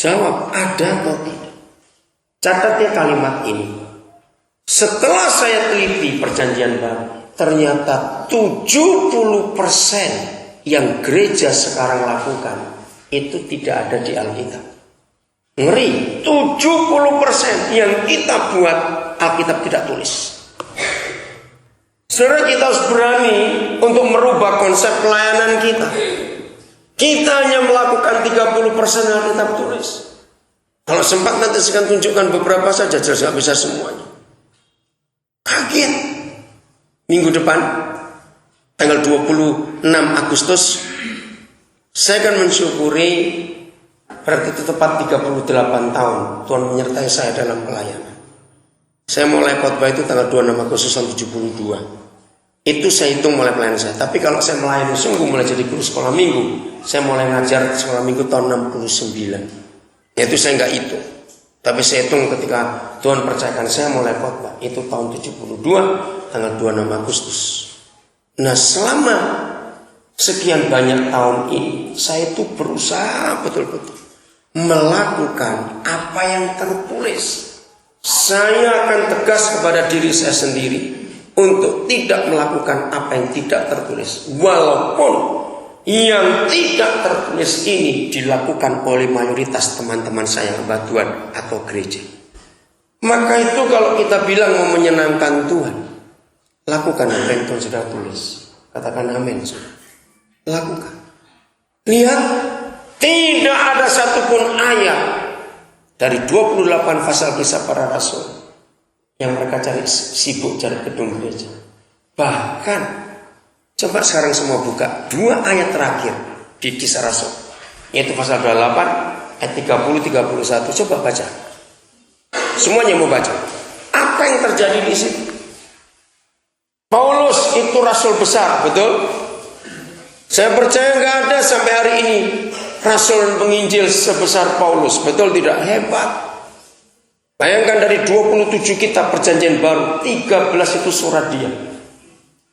Jawab, ada atau tidak? Catat ya kalimat ini. Setelah saya teliti perjanjian baru, ternyata 70% yang gereja sekarang lakukan itu tidak ada di Alkitab. Ngeri, 70% yang kita buat Alkitab tidak tulis. Saudara, kita harus berani untuk merubah konsep pelayanan kita. Kita hanya melakukan 30% Alkitab tulis. Kalau sempat nanti saya akan tunjukkan beberapa saja, jelas gak bisa semuanya. Kaget. Minggu depan, tanggal 26 Agustus, saya akan mensyukuri, berarti itu tepat 38 tahun Tuhan menyertai saya dalam pelayanan. Saya mulai khotbah itu tanggal 26 Agustus tahun 72. Itu saya hitung mulai pelayanan saya. Tapi kalau saya melayani sungguh mulai jadi guru sekolah minggu, saya mulai ngajar sekolah minggu tahun 69. Itu saya nggak hitung. Tapi saya hitung ketika Tuhan percayakan saya mulai khotbah. Itu tahun 72, tanggal 26 Agustus. Nah, selama sekian banyak tahun ini, saya itu berusaha betul-betul melakukan apa yang tertulis. Saya akan tegas kepada diri saya sendiri untuk tidak melakukan apa yang tidak tertulis. Walaupun yang tidak tertulis ini dilakukan oleh mayoritas teman-teman saya hamba Tuhan atau gereja. Maka itu kalau kita bilang mau menyenangkan Tuhan, lakukan apa yang Tuhan sudah tulis. Katakan amin. Lakukan. Lihat, tidak ada satupun ayat dari 28 pasal Kisah Para Rasul yang mereka sibuk cari gedung gereja. Bahkan coba sekarang semua buka 2 ayat terakhir di Kisah Rasul, yaitu pasal 28 ayat 30-31. Coba baca. Semuanya mau baca. Apa yang terjadi di situ? Paulus itu rasul besar, betul? Saya percaya nggak ada sampai hari ini rasul dan penginjil sebesar Paulus, betul tidak? Hebat. Bayangkan dari 27 kitab perjanjian baru, 13 itu surat dia.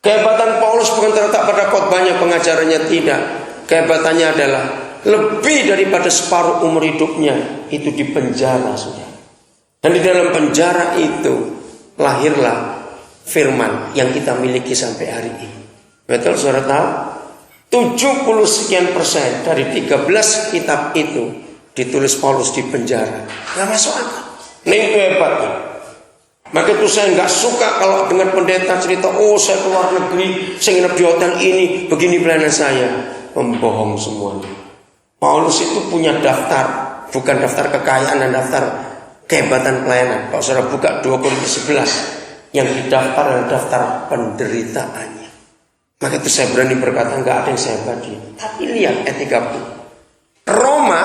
Kehebatan Paulus bukan terletak pada khotbahnya, pengajarannya, tidak. Kehebatannya adalah lebih daripada separuh umur hidupnya itu di penjara, sudah. Dan di dalam penjara itu lahirlah firman yang kita miliki sampai hari ini. Betul, saudara tahu? 70 sekian persen dari 13 kitab itu ditulis Paulus di penjara. Gak masuk akal. Ini itu hebatnya. Maka itu saya gak suka kalau dengar pendeta cerita, oh saya keluar negeri, saya nginep di hotel ini, begini pelayanan saya. Pembohong semuanya. Paulus itu punya daftar, bukan daftar kekayaan dan daftar kehebatan pelayanan. Kalau saudara buka 2 Korintus 11, yang didaftar adalah daftar penderitaannya. Maka itu saya berani berkata gak ada yang saya hebat. Tapi lihat ayat 30. Roma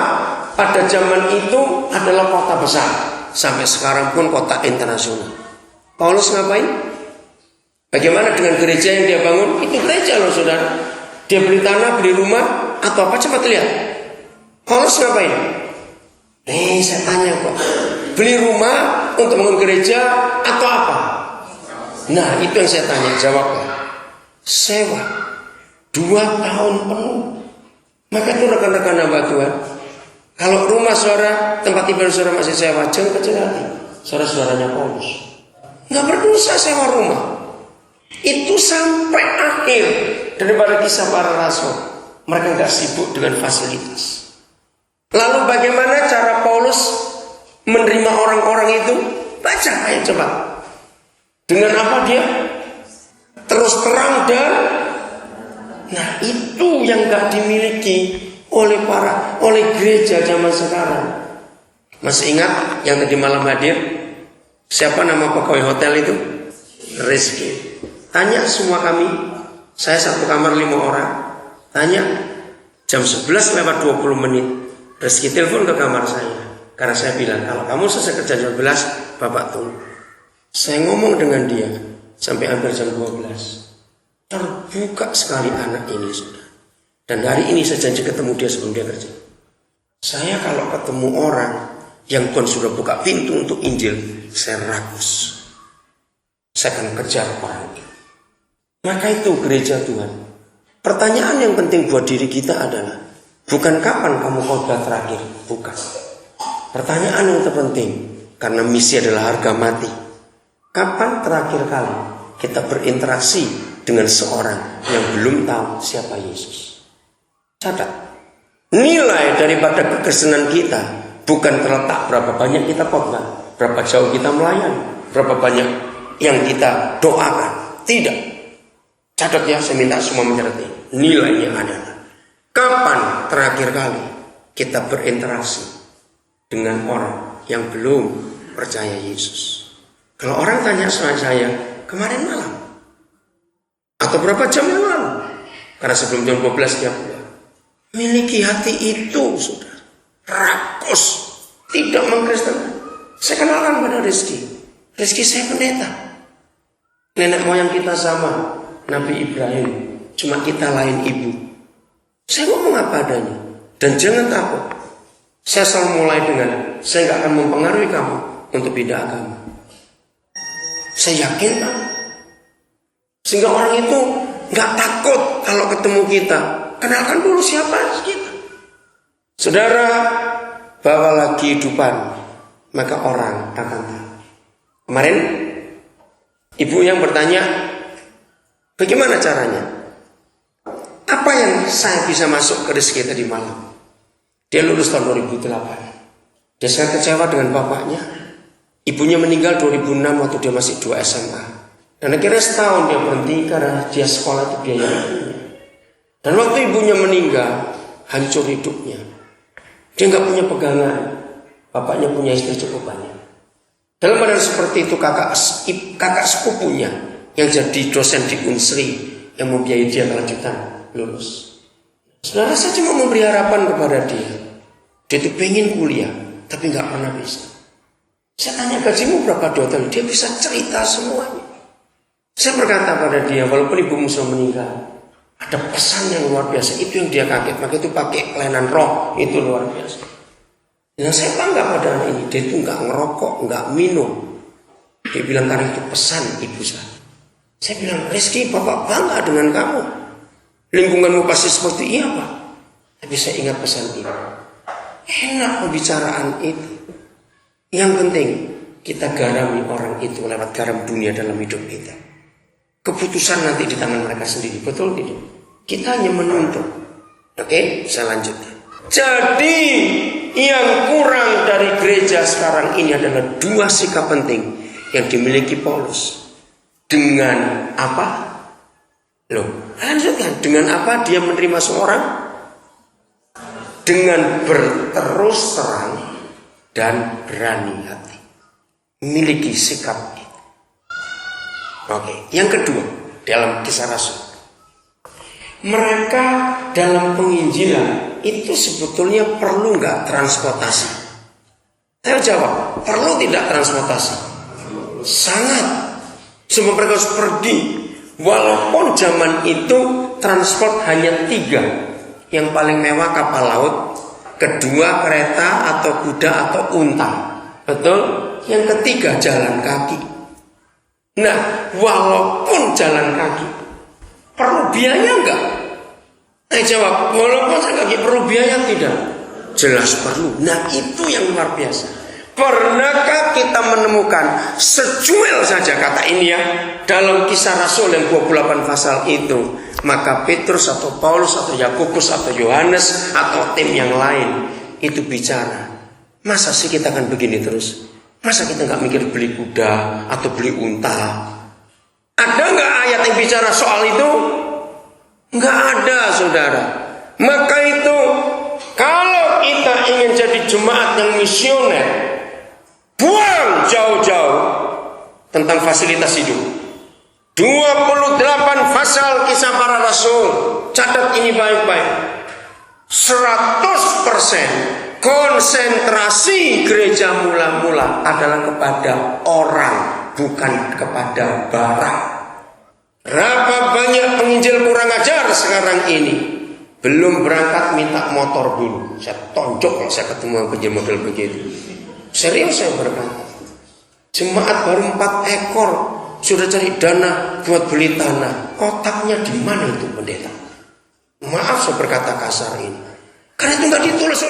pada zaman itu adalah kota besar. Sampai sekarang pun kota internasional. Paulus ngapain? Bagaimana dengan gereja yang dia bangun? Itu gereja loh, saudara. Dia beli tanah, beli rumah, atau apa? Coba lihat. Paulus ngapain? Saya tanya kok. Beli rumah untuk bangun gereja atau apa? Nah, itu yang saya tanya, jawablah. Sewa 2 tahun penuh. Maka itu rekan-rekan hamba Tuhan, kalau rumah saudara, tempat ibadah saudara masih sewa, jangan kecil hati. Saudara-saudaranya Paulus nggak berdosa sewa rumah. Itu sampai akhir daripada Kisah Para Rasul. Mereka nggak sibuk dengan fasilitas. Lalu bagaimana cara Paulus menerima orang-orang itu? Baca ayat coba. Dengan apa dia? Terus terang dan, nah itu yang nggak dimiliki oleh gereja zaman sekarang. Masih ingat yang tadi malam hadir? Siapa nama pegawai hotel itu? Rizky. Tanya semua kami. Saya satu kamar 5 orang. Tanya jam 11 lewat 20 menit. Rizky telepon ke kamar saya. Karena saya bilang kalau kamu selesai kerja jam 11, Bapak tunggu. Saya ngomong dengan dia sampai hampir jam 12. Terbuka sekali anak ini, sudah. Dan hari ini saya janji ketemu dia sebelum dia kerja. Saya kalau ketemu orang yang Tuhan sudah buka pintu untuk Injil, saya ragus. Saya akan kejar orang ini. Maka itu gereja Tuhan. Pertanyaan yang penting buat diri kita adalah, bukan kapan kamu khotbah terakhir, bukan. pertanyaan yang terpenting, karena misi adalah harga mati. Kapan terakhir kali kita berinteraksi dengan seorang yang belum tahu siapa Yesus? Catat, nilai daripada kekristenan kita bukan terletak berapa banyak kita khotbah, berapa jauh kita melayani, berapa banyak yang kita doakan. Tidak. Catat ya, saya minta semua mengerti. Nilainya adalah kapan terakhir kali kita berinteraksi dengan orang yang belum percaya Yesus. Kalau orang tanya sama saya, kemarin malam atau berapa jam yang lalu, karena sebelum jam 12 dia pulang. Miliki hati itu sudah rakus, tidak mengkristen. Saya kenalkan pada Rizky saya pendeta. Nenek moyang kita sama, Nabi Ibrahim, cuma kita lain ibu. Saya ngomong apa adanya. Dan jangan takut, saya selalu mulai dengan, saya gak akan mempengaruhi kamu untuk beda agama. Saya yakin kan, sehingga orang itu gak takut kalau ketemu kita. Kenalkan dulu siapa kita. Saudara, bawalah kehidupan, maka orang akan tahu. Kemarin ibu yang bertanya, bagaimana caranya? Apa yang saya bisa masuk ke Rizky tadi malam? Dia lulus tahun 2008. Dia sangat kecewa dengan bapaknya. Ibunya meninggal 2006 waktu dia masih 2 SMA. Dan akhirnya setahun dia berhenti karena dia sekolah itu biaya ibunya. Dan waktu ibunya meninggal, hancur hidupnya. Dia nggak punya pegangan. Bapaknya punya istri cukup banyak. Dalam keadaan seperti itu kakak sepupunya yang jadi dosen di Unsri yang membiayai dia kelanjutan lulus. Saudara, saya cuma memberi harapan kepada dia. Dia itu pengen kuliah, tapi nggak pernah bisa. Saya tanya, gajimu berapa di hotel? Dia bisa cerita semuanya. Saya berkata pada dia, walaupun ibumu sudah meninggal, ada pesan yang luar biasa. Itu yang dia kaget. Maka itu pakai kelainan roh, itu luar biasa. Dan saya bangga pada anak ini. Dia itu nggak ngerokok, nggak minum. Dia bilang, karena itu pesan ibu saya. Saya bilang, Rizky, bapak bangga dengan kamu. Lingkunganmu pasti seperti iya, Pak. Tapi saya ingat pesan itu. Enak pembicaraan itu. Yang penting kita garami orang itu lewat garam dunia dalam hidup kita. Keputusan nanti di tangan mereka sendiri. Betul tidak? Kita hanya menuntut. Oke, saya lanjutkan. Jadi yang kurang dari gereja sekarang ini adalah 2 sikap penting yang dimiliki Paulus. Dengan apa? Loh, lanjutkan. Dengan apa dia menerima seorang? Dengan berterus terang dan berani hati. Miliki sikap itu. Oke, yang kedua dalam Kisah Rasul. Mereka dalam penginjilan itu sebetulnya perlu nggak transportasi? Saya jawab, perlu tidak transportasi? Sangat. Semua mereka harus pergi. Walaupun zaman itu transport hanya 3. Yang paling mewah kapal laut, kedua kereta atau kuda atau unta. Betul? Yang ketiga jalan kaki. Nah, walaupun jalan kaki, perlu biaya enggak? Saya jawab, walaupun jalan kaki perlu biaya tidak? Jelas perlu. Nah, itu yang luar biasa. Pernahkah kita menemukan secuil saja kata ini ya dalam Kisah Rasul yang 28 pasal itu, maka Petrus atau Paulus atau Yakobus atau Yohanes atau tim yang lain itu bicara. Masa sih kita akan begini terus? Masa kita nggak mikir beli kuda atau beli unta? Ada nggak ayat yang bicara soal itu? Nggak ada, saudara. Maka itu kalau kita ingin jadi jemaat yang misioner, buang jauh-jauh tentang fasilitas hidup. 28 pasal Kisah Para Rasul. Catat ini baik-baik. 100% konsentrasi gereja mula-mula adalah kepada orang, bukan kepada barang. Berapa banyak penginjil kurang ajar sekarang ini? Belum berangkat minta motor dulu. Saya tonjok kalau saya ketemu penginjil model begitu. Serius saya berkata, jemaat baru 4 ekor sudah cari dana buat beli tanah. Otaknya di mana itu pendeta? Maaf saya berkata kasar ini, karena itu nggak ditulis.